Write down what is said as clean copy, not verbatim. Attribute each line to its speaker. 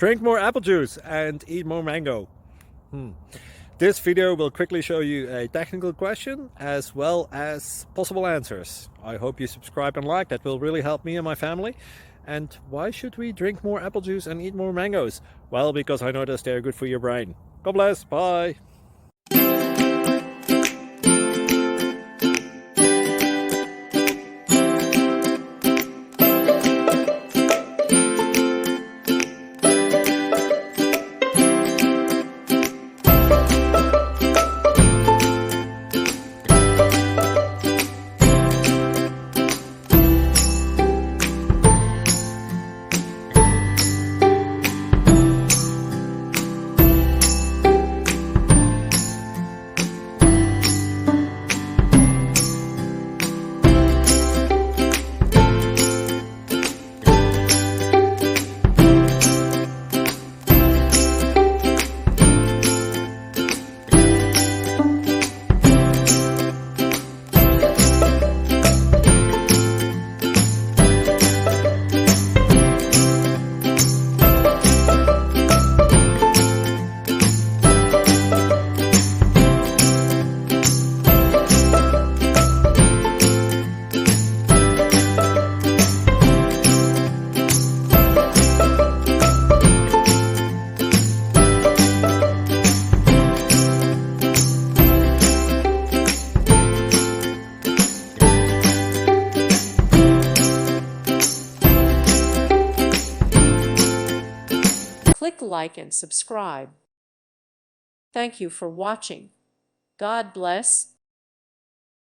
Speaker 1: Drink more apple juice and eat more mango. This video will quickly show you a technical question as well as possible answers. I hope you subscribe and like, that will really help me and my family. And why should we drink more apple juice and eat more mangoes? Well, because I noticed they're good for your brain. God bless, bye!
Speaker 2: Click like and subscribe. Thank you for watching. God bless.